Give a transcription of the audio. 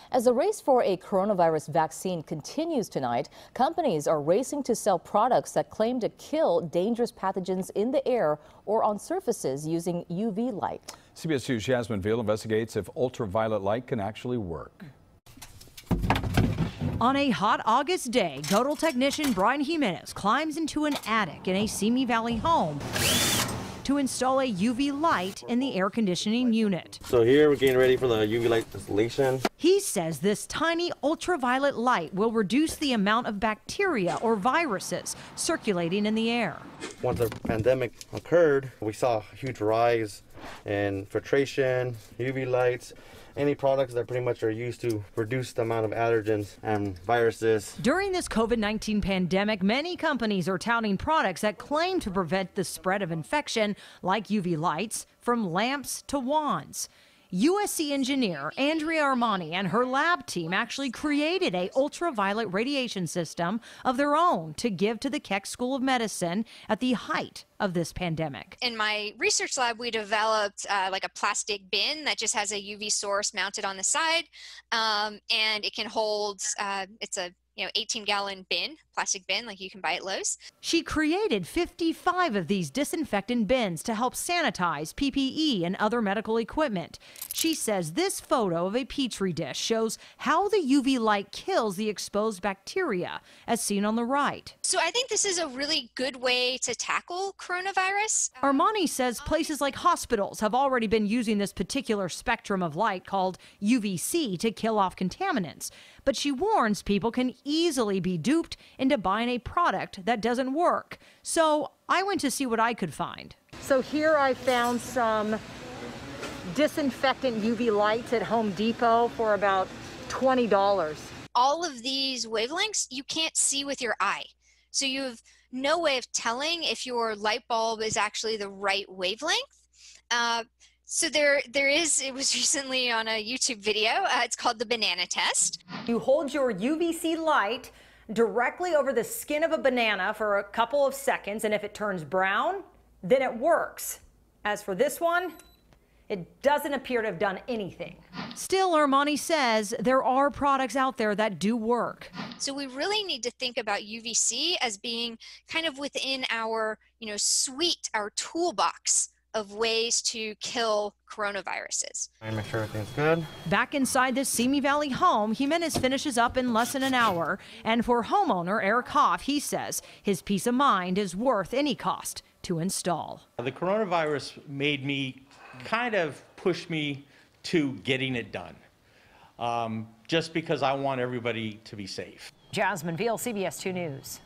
As the race for a coronavirus vaccine continues tonight, companies are racing to sell products that claim to kill dangerous pathogens in the air or on surfaces using UV light. CBS 2's Jasmine Veal investigates if ultraviolet light can actually work. On a hot August day, Godel technician Brian Jimenez climbs into an attic in a Simi Valley home to install a UV light in the air conditioning unit. So here we're getting ready for the UV light installation. He says this tiny ultraviolet light will reduce the amount of bacteria or viruses circulating in the air. Once the pandemic occurred, we saw a huge rise in filtration, UV lights, any products that pretty much are used to reduce the amount of allergens and viruses. During this COVID-19 pandemic, many companies are touting products that claim to prevent the spread of infection, like UV lights, from lamps to wands. USC engineer Andrea Armani and her lab team actually created a ultraviolet radiation system of their own to give to the Keck School of Medicine at the height of this pandemic. In my research lab, we developed like a plastic bin that just has a UV source mounted on the side, and it can hold, it's a 18-gallon bin, plastic bin, like you can buy at Lowe's. She created 55 of these disinfectant bins to help sanitize PPE and other medical equipment. She says this photo of a petri dish shows how the UV light kills the exposed bacteria, as seen on the right. So I think this is a really good way to tackle coronavirus. Armani says places like hospitals have already been using this particular spectrum of light called UVC to kill off contaminants. But she warns people can easily be duped into buying a product that doesn't work. So I went to see what I could find. So here I found some disinfectant UV lights at Home Depot for about $20. All of these wavelengths you can't see with your eye. So you have no way of telling if your light bulb is actually the right wavelength. So it was recently on a YouTube video. It's called the banana test. You hold your UVC light directly over the skin of a banana for a couple of seconds, and if it turns brown, then it works. As for this one, it doesn't appear to have done anything. Still, Armani says there are products out there that do work. So we really need to think about UVC as being kind of within our, suite, our toolbox of ways to kill coronaviruses. I make sure everything's good. Back inside this Simi Valley home, Jimenez finishes up in less than an hour. And for homeowner Eric Hoff, he says his peace of mind is worth any cost to install. The coronavirus made me push me to getting it done, just because I want everybody to be safe. Jasmine Veal, CBS 2 News.